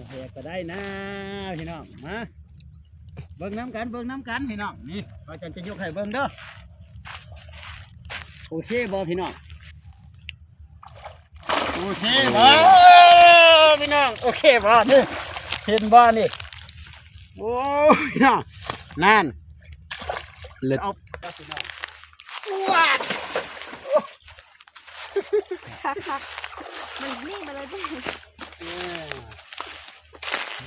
แหกก็ได้นะพี่น้องมาเบิ่งน้ำกันพี่น้องนี่เราจะยกให้เบิ่งเด้อโอเคบ่พี่น้องโอเคบ่พี่น้องโอเคบ่นี่เห็นบ่นี่โอ้พี่น้องนั่นเลิศเอาพี่น้องว้าคักมันนี่มาเลยจ้ะ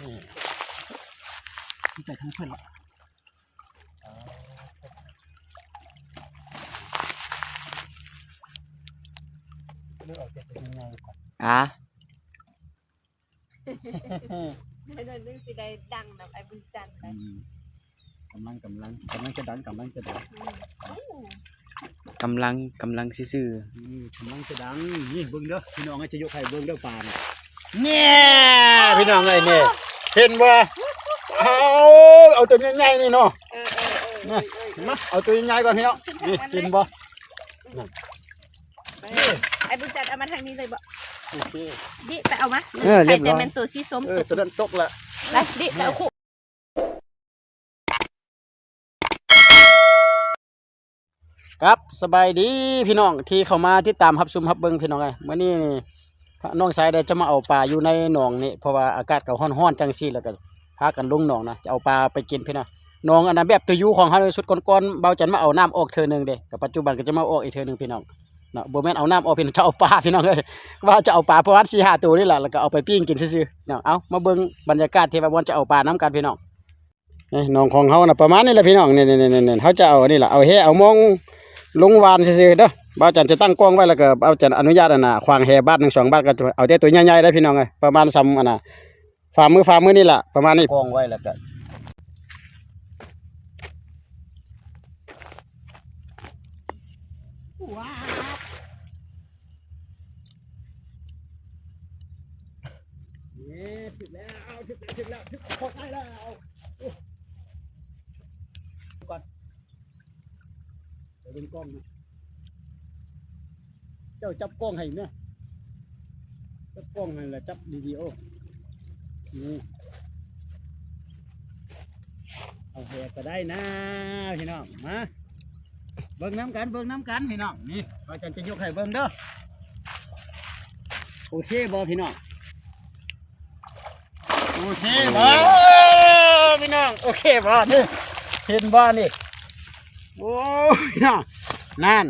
นี่แต่ทั้งเพื่อนละเลือกออกจากเป็นยังไงก่อนไม่โดนนึกสิได้ดังแบบไอ้บุญจันทร์ไปกำลังจะดังกำลังซื่อกำลังจะดังนี่เบิ่งเด้อพี่น้องจะยกให้เบิ่งเด้อปลาเนี่ยพี่น้องไอ้เนี่ยเห็นบ่เอาตัวใหญ่ๆนี่เนาะมาเอาตัวใหญ่ก่อนพี่น้องนี่เห็นบ่ไอ้บุญจันทร์เอามาทางนี้เลยบ่โอเคดิไปเอามาเรียบร้อยแต่เป็นตัวสีส้มตัวนั้นตกละไปดิไปเอาคู่ครับสบายดีพี่น้องที่เข้ามาที่ตามรับชมรับเบิ่งพี่น้องไอ้มื้อนี้น้องสายได้จะมาเอาปลาอยู่ในหนองนี่เพราะว่าอากาศก็ร้อนๆจังซี่แล้วก็พากันลงหนองนะจะเอาปลาไปกินพี่น้องหนองอันนั้นแบบตัวอยู่ของเฮาในสุดก่อนๆเบาจันมาเอาน้ำออกเทื่อนึงเด้แต่ปัจจุบันก็จะมาออกอีกเทื่อนึงพี่น้องเนาะบ่แม่นเอาน้ำออกพี่น้องจะเอาปลาพี่น้องเอ้ยว่าจะเอาปลาประมาณ 4-5 ตัวนี่แหละแล้วก็เอาไปปิ้งกินซื่อๆเนาะเอามาเบิ่งบรรยากาศที่ว่าบ่จะเอาปลาน้ำกันพี่น้องนี่หนองของเฮาน่ะประมาณนี้แหละพี่น้องนี่ๆๆเฮาจะเอานี่ล่ะเอาแหเอามองลงวานซื่อๆเด้อบ่าวจันจะตั้งกล้องไว้แล้วก็บ่าวจันอนุญาตอันน่ะขวางแห่บ้าน1 2บ้านก็เอาแต่ตัวใหญ่ๆได้พี่น้องเอ้ยประมาณซ้ำอันน่ะฝ่ามือนี่ล่ะประมาณนี้กล้องไว้แล้วก็ว้าวนี่ถึงแล้วถึงพอได้แล้วก่อนเดี๋ยวดึงกล้องนะเจ้าจับกล้องให้เนี่ยจับกล้องให้แล้วจับวิดีโอนี่เอาแหกก็ได้นะพี่น้องมาเบิ่งน้ำกันพี่น้องนี่เราจะยกให้เบิ่งเด้อโอเคบ่พี่น้องโอเคบ่พี่น้องโอเคบ่นี่เห็นบ่นี่โอ้พี่น้องนั่น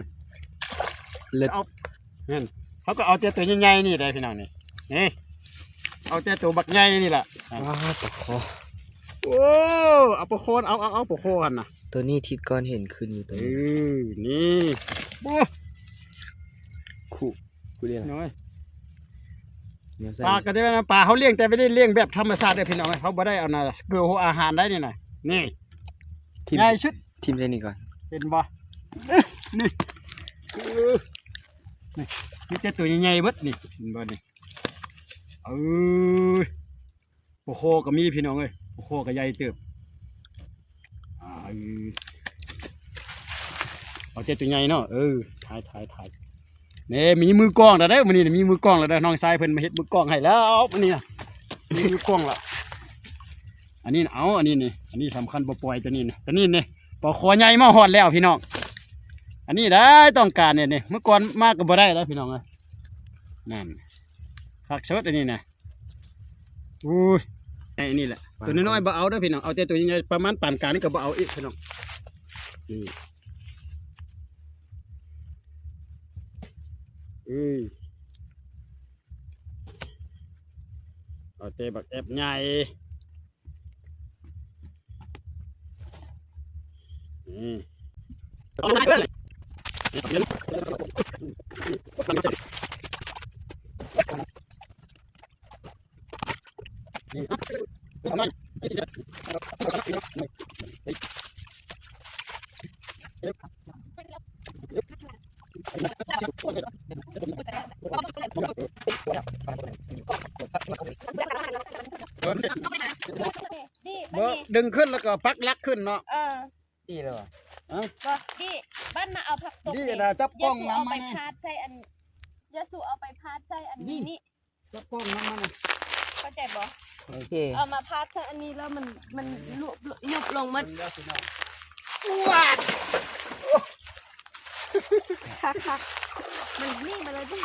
เลิศเอานั่นเขาก็เอาแต่ตัวใหญ่ๆนี่ได้พี่น้องนี่เอาแต่ตัวบักใหญ่นี่แหละว้าวปลาคอโอ้เอาปลาโคนเอาปลาโคนนะตัวนี้ทิศก่อนเห็นขึ้นอยู่ตัวนี้นี่โอ้คู่เรียกน้อยปลาก็ได้นะปลาเขาเลี้ยงแต่ไม่ได้เลี้ยงแบบธรรมชาติเลยพี่น้องเขาไม่ได้เอานะเกลืออาหารได้นี่นะนี่ง่ายชุดทีมใส่นี่ก่อนเป็นบ่นี่นี่แต่ตัวใหญ่ๆเบิดนี่บ่นี่ปลาโคก็มีพี่น้องเอ้ยปลาโคก็ใหญ่เติบเอาแต่ตัวใหญ่เนาะถ่ายนี่มีมือกล้องแล้วได้มื้อนี้มีมือกล้องแล้วได้น้องชายเพิ่นมาเฮ็ดมือกล้องให้แล้วมื้อนี้มีมือกล้องละอันนี้อันนี้นี่อันนี้สำคัญบ่ปล่อยตัวนี้นี่ปลาโคใหญ่มาฮอดแล้วพี่น้องอันนี้ได้ต้องการเนี่ยเมื่อก่อนมากก็บ่ได้แล้วพี่น้องเอ้ยนั่นคักสดอันนี้นะอุ้ยไอ้นี่แหละตัวน้อยๆบ่เอาเด้อพี่น้องเอาแต่ตัวใหญ่ๆประมาณปานกลางนี่ก็บ่เอาอีกพี่น้องนี่เอาแต่บักแอบใหญ่ดึงขึ้นแล้วก็พักลักขึ้นเนาะดีเลยวะก็ดิบ้านมาเอาผักตบดีนะจับกล้องน้ำมาพาดใส่อันยาสูเอาไปพาดใส่อันนี้จับกล้องน้ำมัน เข้าใจบ่ โอเค เอามาพาดเธออันนี้แล้วมันยุบลงมัน ว้า คักๆมันนี่มาเลยจ้ะ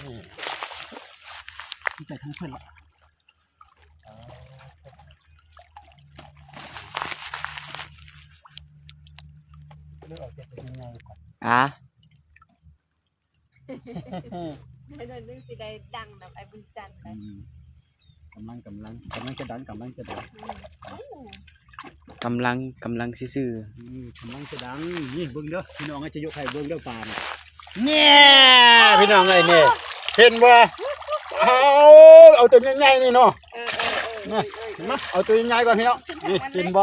นี่ใจทั้งเพื่อนละเลือกออกจากเป็นยังไงก่อน อ่ะ ให้หน่อยนึงสิได้ดังแบบไอ้บุญจันทร์ไป กำลังจะดังกำลังจะดัง กำลังซื่อกำลังจะดังนี่เบิ้งเด้อพี่น้องจะยกให้เบิ้งเด้อปานเนี่ยพี่น้องเอ้ยเนี่ยเห็นบ่เอาตัวใหญ่ๆนี่เนาะ นะมาเอาตัวใหญ่ก่อนพี่น้องนี่เห็นบ่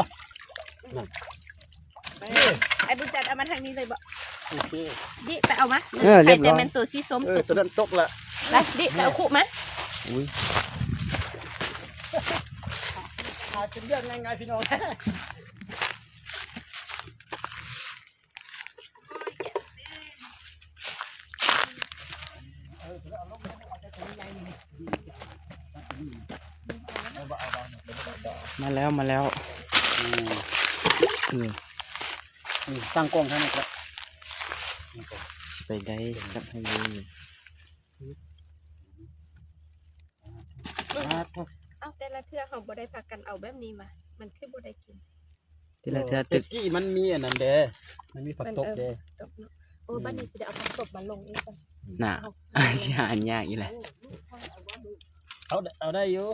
ไอ้บุญจันทร์เอามาทางนี้เลยบ่ โอเค ดิไปเอามา เรียบร้อย แต่เป็นตัวสีส้ม ตัวนั้นตกละ ไปดิไปเอาคู่มา อุ้ย อาจเป็นเรื่องง่ายๆพี่น้อง มาแล้วตั้งกล้องให้หน่อยครับ ไปได้สักให้ดู เอาแต่ละเทื่อเขาบ่ได้พากันเอาแบบนี้มามันคือบ่ได้กิน ทีละเทื่อ ตึ ตึ ก ก กี้มันมีอันนั้นเด้มันมีผักตบเด้ ตกเนาะโอ้บ้านนี้สิได้เอาผักตบมาลงอีกก่อน น่ะสิหาอันยากอีแหละ เอาได้อยู่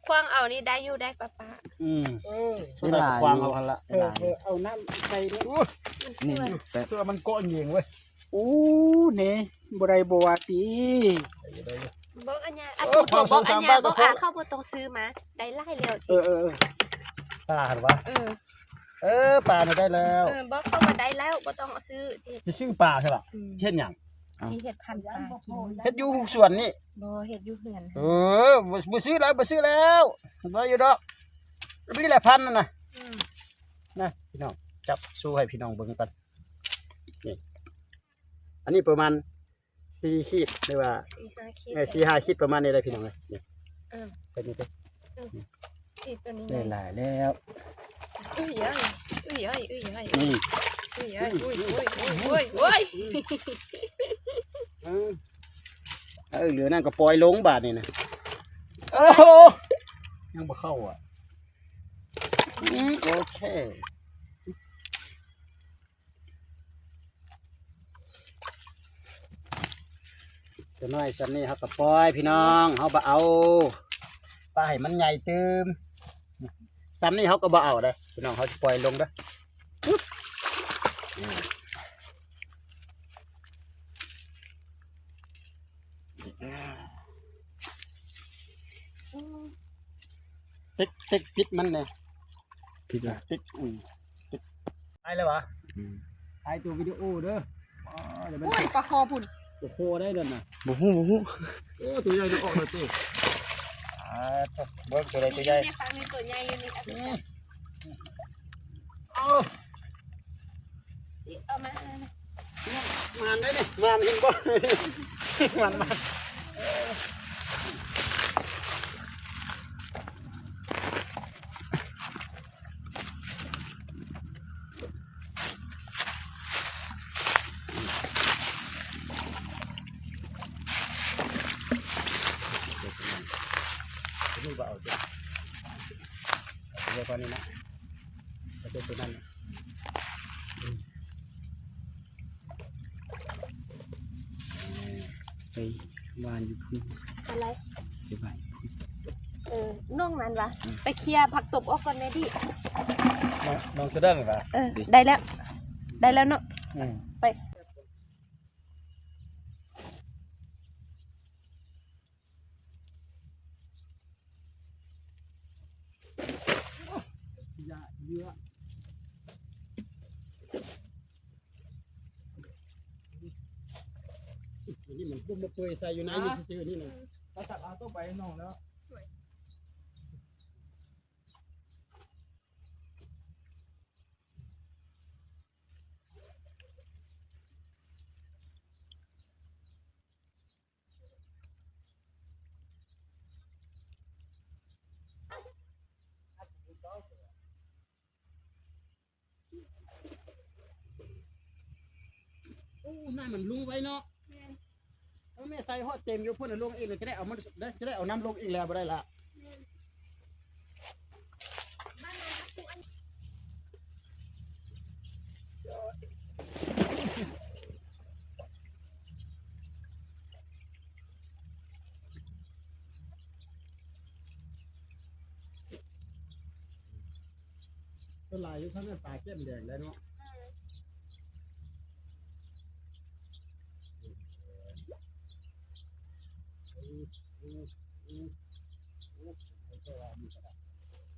ควางเอานี่ได้อยู่ได้ป้า สุดท้ายควางเอาหั่นละเอาน้ำใส่นี่ นี่แต่ ตัวมันเกาะเหยียงเว้ย อู้เนี่ยบไรบัวตี บ่อันยาอ่ะปูตัวบ่อันยาบ่อ่ะเข้าบ่ต้องซื้อมาได้ไล่แล้วสิ ปลาหันวะปลาเนี่ยได้แล้ว บ่เข้ามาได้แล้วบ่ต้องเอาซื้อสิ จะซื้อปลาใช่ป่ะเช่นอย่าง ที่เฮ็ดพันธุ์ปลากิน เฮ็ดอยู่ส่วนนี้ บ่เฮ็ดอยู่เฮือน บ่ซื้อแล้วบ่อยู่ดอกนี่แหละพันนั่นน่ะนะพี่น้องจับสู้ให้พี่น้องเบิ่งกันนี่อันนี้ประมาณ4ขีดหรือว่า 4-5ขีด 4-5ขีดประมาณนี้เลยพี่น้องเลยนี่เป็นนี่เป็น ขีดตัวนี้ ได้หลายแล้ว อุ้ยเอ้ย นี่ อุ้ย เหลือนั่นก็ปล่อยลงบาทนี่นะโอ้โหยังบ่เข้าอ่ะโอเคตัวน้อยสันนี่ครับก็ปล่อยพี่น้องเขาบ่เอาปลาให้มันใหญ่เติมซ้ำนี่เขาก็บ่เอาได้พี่น้องเขาจะปล่อยลงเด้อติ๊กมันเนี่ย พี่ละ ติ๊กไอ้เลยวะไอ้ตัววิดีโอเด้อเดี๋ยวมัน โอ้ยปลาคอพุ่น โอ้โหได้เดินนะ บ่ฮู้ โอ้ตัวใหญ่ตัวออกเลยตีเบิ้งตัวใหญ่ตัวใหญ่ นี่ฟังมีตัวใหญ่อยู่นี่เอามา มันได้ดิมันเห็นบ่มันนี่บ่เอาจ้ะเอาตัวนี้นะเอาตัวนั้น ไปวานอยู่พุ่น อะไร ไปวานอยู่พุ่น น้องนั้นวะไปเคลียร์ผักตบออกก่อนแม่ดิ น้องจะได้ไหมวะ ได้แล้วได้แล้วเนาะไป นี่มันปุ้มมาเปยใส่อยู่ไหนนี่ซื้อนี่นะ เขาตัดเอาตัวไปน้องแล้ว น้ำมันลุงไว้เนาะเอาแม่ใส่ฮอดเต็มอยู่พุ่นลงอีกเลยจะได้เอามันจะได้เอาน้ำลงอีกแล้วบ่ได้ละก็ลายอยู่ข้างนั้นปลาเข้มแดงแล้วเนาะ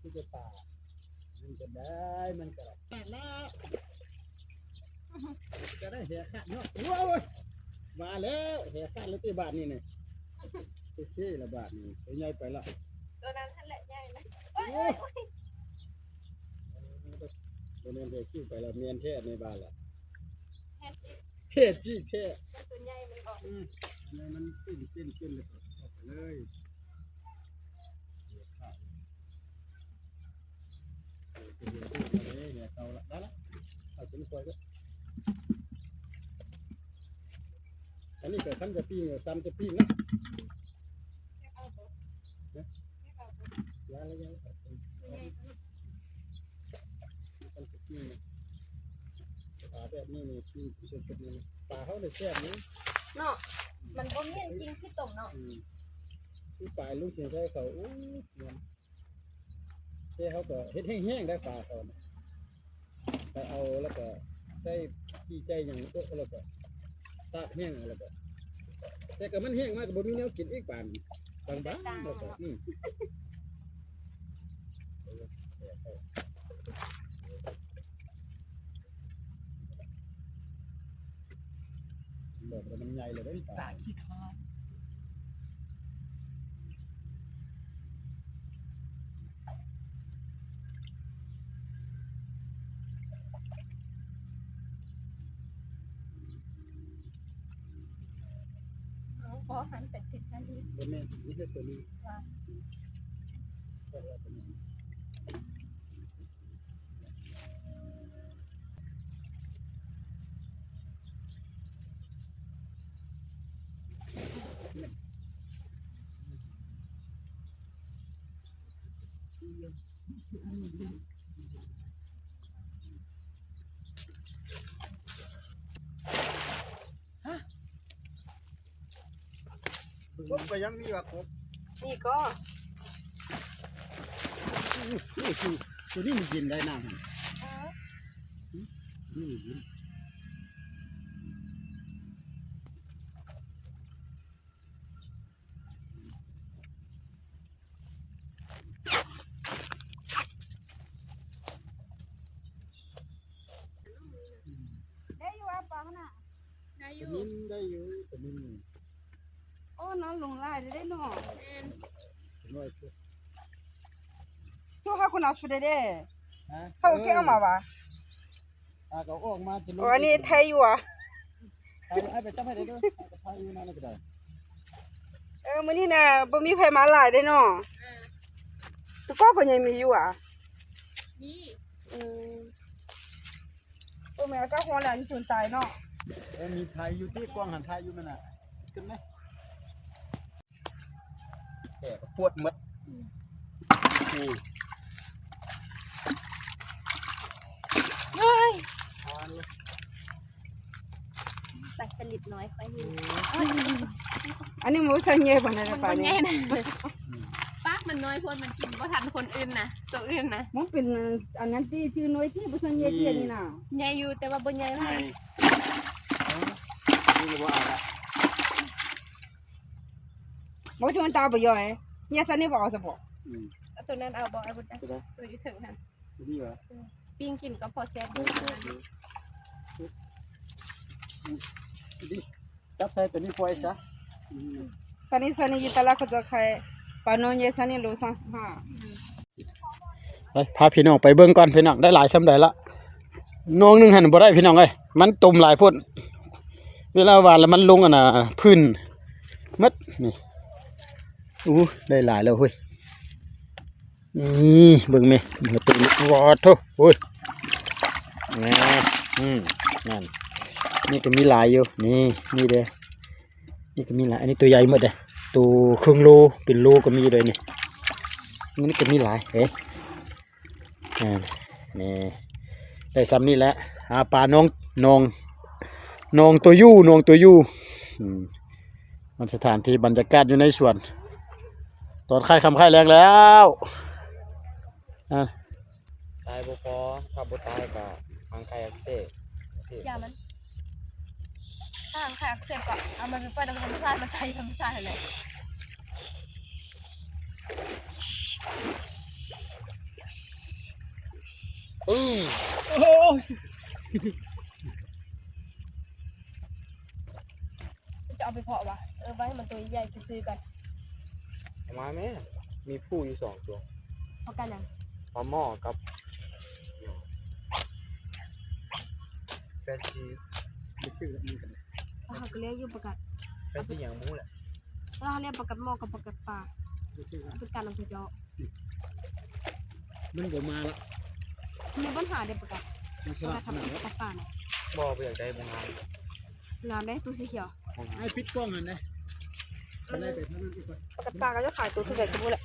ที่จะป่ามันจะได้มันก็ได้แล้วจะได้เหี่ยขาดเนาะว้าวมาแล้วเหี่ยขาดแล้วตีบาทนี่เนี่ยโอเคละบาทนี่ไปใหญ่ไปละ ตัวนั้นท่านแหละใหญ่นะ ตัวนี้เด็กจิ้วไปละเมียนแท้ในบ้านละ แค่นี้ เฮ็ดจี้แท้ ตัวใหญ่มันออก มันสิ้นเลยออกไปเลยเอาละได้ละเอาเป็นคอยก็อันนี้ก็ขั้นจะปีนซ้ำจะปีนนะยาแล้วยังขั้นจะปีนปลาแบบนี้นี่ปีสุดๆนี่ปลาเขาเลยแซ่บนี่ เนาะมันบ่เมี่ยนจริงที่ต้มเนาะ ที่ปลายลูกเสียงใส่เขาอู้เจ้เขาก็เฮ็ดแห้งๆได้ปลาเขาไปเอาแล้วก็ได้ขี้ใจอย่างก็แล้วก็ตากแห้งแล้วก็แต่ก็มันแห้งมากก็บ่มีแนวกินอีกปานบางๆแล้วก็บอกว่ามันใหญ่เลยได้ปลาขี้ข้าขอหันเป็ดติดทันที บ่แม่นนี่คือตัวนี้ครบไปยังมีว่าครบ นี่ก็ ตัวนี้มันกินได้น้ำนี่กินได้อยู่ว่าปลาน่ะได้อ ตัว ยู่ นี้ได้อยู่ตัวนี้ โอ้น้องลงลายได้เนาะ น้อย ตัวเขาคนเอาชุดได้ ฮะ เขาเก่งเอามาวะ ก็ออกมาจะ โอ้อันนี้ไทยอยู่อ่ะ ให้ไปจับให้ได้ด้วยไปทายอยู่นั่นก็ได้ มื้อนี้น่ะบ่มีไผมาหลายได้เนาะตัวก็ก็ยังมีอยู่อ่ะ นี่ โอ้แม่ก็หัวหลานสนใจเนาะ มีไทยอยู่ที่กว้างหันไทยอยู่มันน่ะขึ้นไหมแกปวดหมดนี่ เฮ้ยใส่สลิดน้อยค่อยนี่ อันนี้หมูสังเย่บ่ได้ มัน ปา บ่ใหญ่ นี่ นะปากมันน้อยพ้นมันกินบ่ทันคนอื่นนะตัวอื่นนะ มันเป็นอันนั้นที่ชื่อน้อยที่บ่สังเย่ที่นี่น่ะ ใหญ่อยู่แต่ว่าบ่ใหญ่เท่า นี่ว่าอะไร บ่ชวนตาบ่ย่อยเนี่ยสันนี่บ่เอาซะบ่ เอาตัวนั้นเอาบ่เอาบ่ได้ตัวอยู่ถึงหั่น นี่เหรอ ปิ้งกินก็พอแซ่บอยู่ จับใส่ตัวนี้ปล่อยซะ สันนี่ยิตาละก็จะขายปานนเนี่ยสันนี่โล35 ไปพาพี่น้องไปเบิ่งก่อนพี่น้องได้หลายซ้ำใดละน้องนึงหันบ่ได้พี่น้องเอ้ยมันตุ่มหลายพุ่นเวลาหวานแล้วมันลงอ่ะน่ะพื้นมัดนี่ได้หลายแล้วเฮ้ยนี่เบิ่งแม่มันตุ่มวอดโธ่โอ้ยแหมนั่น นี่ก็มีหลายอยู่นี่เด้อนี่ก็มีหลายอันนี้ตัวใหญ่หมดเลยตัวครึ่งโลเป็นโลก็มีเลยนี่ก็มีหลายเอ๊ะนี่ได้ซ้ำนี่แหละหาปลาน้องตัวยู่มันสถานที่บรรยากาศอยู่ในสวนตอนค่ายคำค่ายแรงแล้วตายบ่พอถ้าบ่ตายก็ทางไกลอักเสบ อย่ามันถ้าหางไข่อักเสบก็เอามันไปทำธรรมชาติมันไทยธรรมชาติเลยจะเอาไปเพาะวะไว้ให้มันตัวใหญ่ซื้อๆกัน เอามาแม่มีผู้อยู่2ตัว เพาะกันยัง ปลาหม้อกับแฟนซี เขาก็เรียกอยู่ประกัด แฟนซีอย่างหมูแหละ แล้วเขาเรียกประกัดหม้อกับประกัดปลาเป็นการลงทุนเจาะ มันบ่มาละ มีปัญหาเด็ดประกัด มันส ประ ลั กับ ดทำประกัดปลาเนี่ย บ่ไปอยากได้บ่งาน งามได้ตัวสีเขียว ไอ้ปิดกล้องนั่นนะอะไรแต่นั้น ประกัดปลาก็จะขายตัวเท่าไหร่ก็บ่แหละ